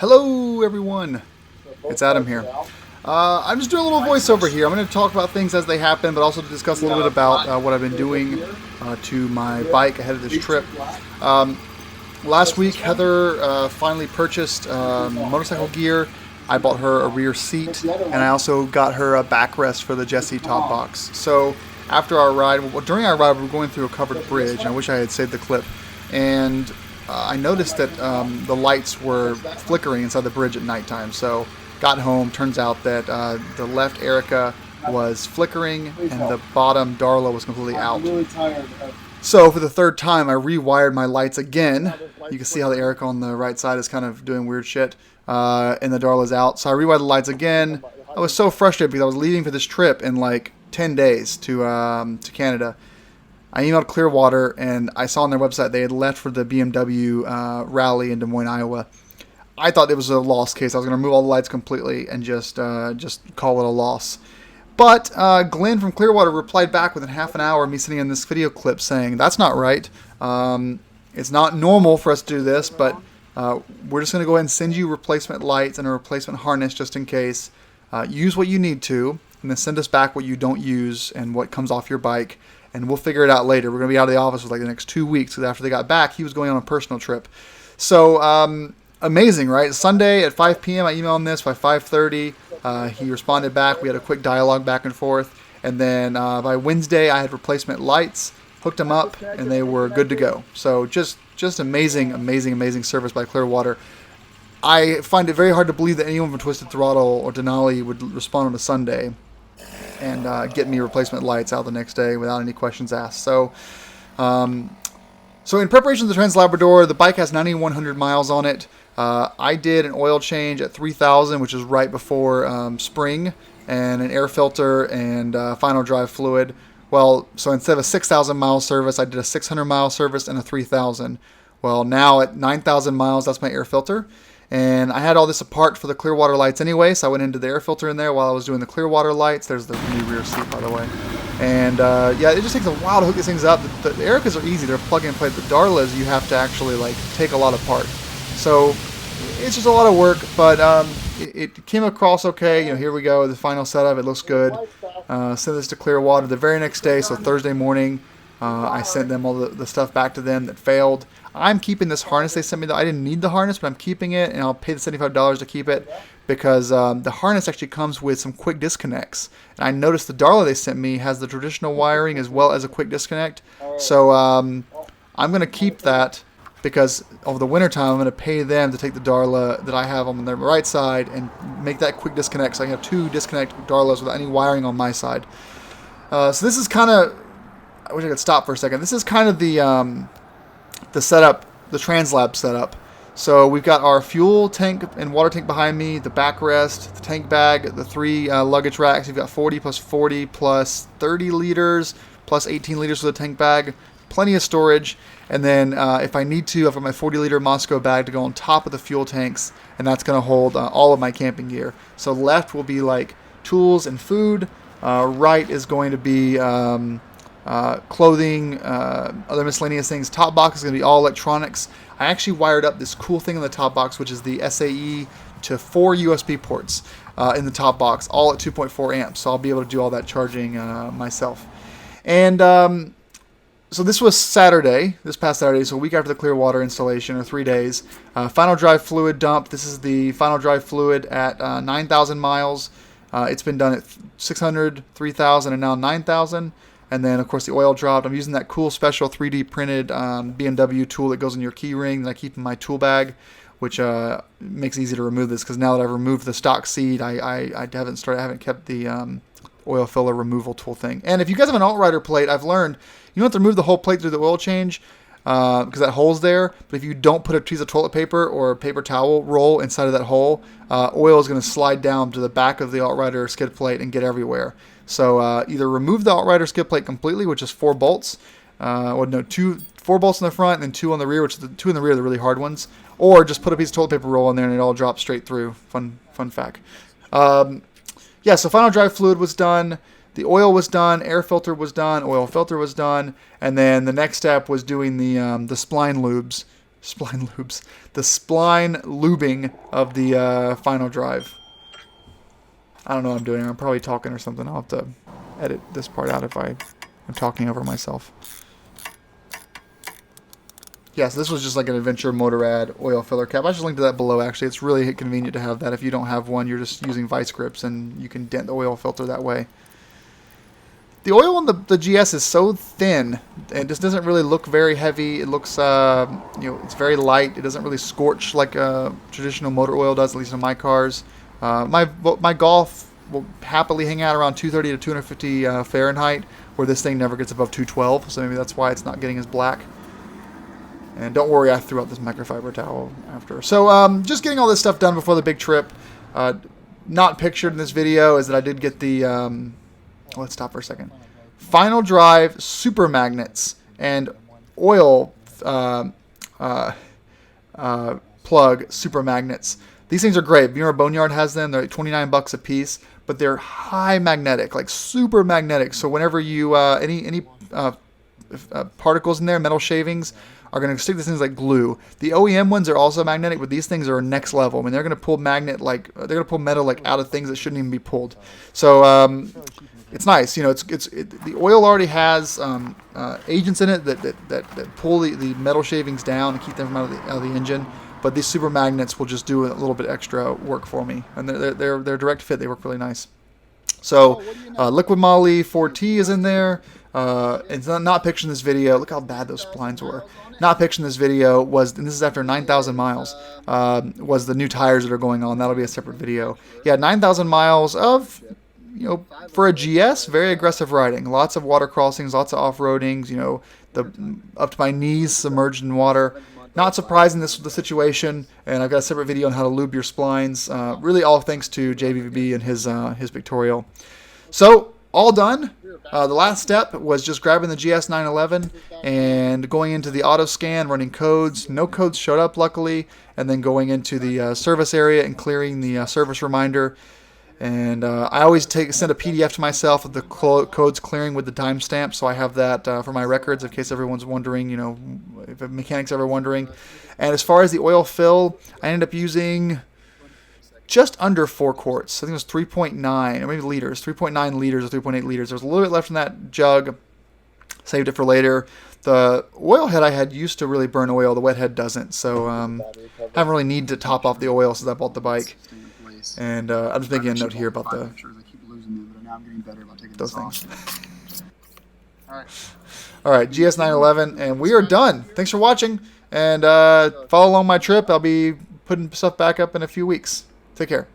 Hello everyone, it's Adam here. I'm just doing a little voiceover here. I'm going to talk about things as they happen, but also to discuss a little bit about what I've been doing to my bike ahead of this trip. Last week, Heather finally purchased motorcycle gear. I bought her a rear seat, and I also got her a backrest for the Jessie top box. So after our ride, during our ride, we were going through a covered bridge, and I wish I had saved the clip. And I noticed that the lights were flickering inside the bridge at nighttime. So got home, turns out that the left Erica was flickering and the bottom Darla was completely out. So for the third time, I rewired my lights again. You can see how the Erica on the right side is kind of doing weird shit, and the Darla's out. So I rewired the lights again. I was so frustrated because I was leaving for this trip in like 10 days to Canada. I emailed Clearwater, and I saw on their website they had left for the BMW rally in Des Moines, Iowa. I thought it was a lost case. I was going to remove all the lights completely and just call it a loss. But Glenn from Clearwater replied back within half an hour of me sitting in this video clip saying, that's not right. It's not normal for us to do this, but we're just going to go ahead and send you replacement lights and a replacement harness just in case. Use what you need to, and then send us back what you don't use and what comes off your bike. And we'll figure it out later. We're going to be out of the office for like the next 2 weeks, because after they got back, he was going on a personal trip. So, amazing, right? Sunday at 5 p.m., I emailed him this. By 5:30, he responded back. We had a quick dialogue back and forth. And then by Wednesday, I had replacement lights, hooked them up, and they were good to go. So just amazing, amazing, amazing service by Clearwater. I find it very hard to believe that anyone from Twisted Throttle or Denali would respond on a Sunday and get me replacement lights out the next day without any questions asked. So in preparation for the Trans-Labrador, the bike has 9,100 miles on it. I did an oil change at 3,000, which is right before spring, and an air filter and final drive fluid. Well, so instead of a 6,000 mile service, I did a 600 mile service and a 3,000. Well, now at 9,000 miles, that's my air filter. And I had all this apart for the Clearwater lights anyway, so I went into the air filter in there while I was doing the Clearwater lights. There's the new rear seat, by the way. And yeah, it just takes a while to hook these things up. The Ericas are easy; they're plug and play. The Darlas, you have to actually like take a lot apart. So it's just a lot of work, but it came across okay. You know, here we go, the final setup. It looks good. Sent this to Clearwater the very next day, so Thursday morning. I sent them all the stuff back to them that failed. I'm keeping this harness they sent me, though. I didn't need the harness, but I'm keeping it, and I'll pay the $75 to keep it because the harness actually comes with some quick disconnects. And I noticed the Darla they sent me has the traditional wiring as well as a quick disconnect. So I'm going to keep that because over the wintertime, I'm going to pay them to take the Darla that I have on their right side and make that quick disconnect so I can have two disconnect Darlas without any wiring on my side. So this is kind of... I wish I could stop for a second. This is kind of the setup, the Trans-Lab setup. So we've got our fuel tank and water tank behind me, the backrest, the tank bag, the three luggage racks. We've got 40 plus 40 plus 30 liters plus 18 liters for the tank bag. Plenty of storage. And then if I need to, I've got my 40-liter Moscow bag to go on top of the fuel tanks, and that's going to hold all of my camping gear. So left will be like tools and food. Right is going to be... clothing, other miscellaneous things. Top box is going to be all electronics. I actually wired up this cool thing in the top box, which is the SAE to 4 USB ports in the top box, all at 2.4 amps. So I'll be able to do all that charging myself. And so this was Saturday, this past Saturday, so a week after the Clearwater installation, or 3 days. Final drive fluid dump. This is the final drive fluid at 9,000 miles. It's been done at 600, 3,000, and now 9,000. And then, of course, the oil dropped. I'm using that cool special 3D printed BMW tool that goes in your key ring that I keep in my tool bag, which makes it easy to remove this because now that I've removed the stock seat, I haven't kept the oil filler removal tool thing. And if you guys have an alt-rider plate, I've learned you don't have to remove the whole plate through the oil change because that hole's there. But if you don't put a piece of toilet paper or a paper towel roll inside of that hole, oil is going to slide down to the back of the alt-rider skid plate and get everywhere. So either remove the alt-rider skid plate completely, which is 4 bolts, 4 bolts in the front and then 2 on the rear, which the 2 in the rear are the really hard ones, or just put a piece of toilet paper roll in there and it all drops straight through. Fun fact. Yeah, so final drive fluid was done. The oil was done, air filter was done, oil filter was done, and then the next step was doing the spline lubes spline lubes. The spline lubing of the final drive. I don't know what I'm doing. I'm probably talking or something. I'll have to edit this part out if I'm talking over myself. Yes, this was just like an Adventure Motorrad oil filler cap. I just linked to that below, actually. It's really convenient to have that. If you don't have one, you're just using vice grips, and you can dent the oil filter that way. The oil on the GS is so thin, it just doesn't really look very heavy. It looks, it's very light. It doesn't really scorch like a traditional motor oil does, at least in my cars. My Golf will happily hang out around 230 to 250 Fahrenheit, where this thing never gets above 212, so maybe that's why it's not getting as black. And don't worry, I threw out this microfiber towel after. So just getting all this stuff done before the big trip. Not pictured in this video is that I did get the, let's stop for a second. Final drive super magnets and oil plug super magnets. These things are great. Bureau Boneyard has them. They're like 29 bucks a piece, but they're high magnetic, like super magnetic. So whenever you any particles in there, metal shavings, are going to stick to things like glue. The OEM ones are also magnetic, but these things are next level. I mean, they're going to pull metal like out of things that shouldn't even be pulled. So it's nice. You know, the oil already has agents in it that pull the metal shavings down and keep them out of the engine. But these super magnets will just do a little bit extra work for me, and they're direct fit. They work really nice. So Liquid Moly 4T is in there. It's not pictured in this video. Look how bad those splines were. Not pictured in this video was, and this is after 9,000 miles, was the new tires that are going on. That'll be a separate video. Yeah, 9,000 miles of, for a GS, very aggressive riding. Lots of water crossings, lots of off-roadings, up to my knees submerged in water. Not surprising this was the situation, and I've got a separate video on how to lube your splines. Really all thanks to JVB and his pictorial. So, all done. The last step was just grabbing the GS 911 and going into the auto scan, running codes. No codes showed up, luckily, and then going into the service area and clearing the service reminder. And I always send a PDF to myself of the codes clearing with the timestamp, so I have that for my records in case everyone's wondering, if a mechanic's ever wondering. And as far as the oil fill, I ended up using just under 4 quarts. I think it was 3.9, or maybe liters, 3.9 liters or 3.8 liters. There's a little bit left in that jug. Saved it for later. The oil head I had used to really burn oil. The wet head doesn't, so haven't really needed to top off the oil since I bought the bike. And I'm just making a note here about those things. All right, GS 911, and we are done. Thanks for watching, and follow along my trip. I'll be putting stuff back up in a few weeks. Take care.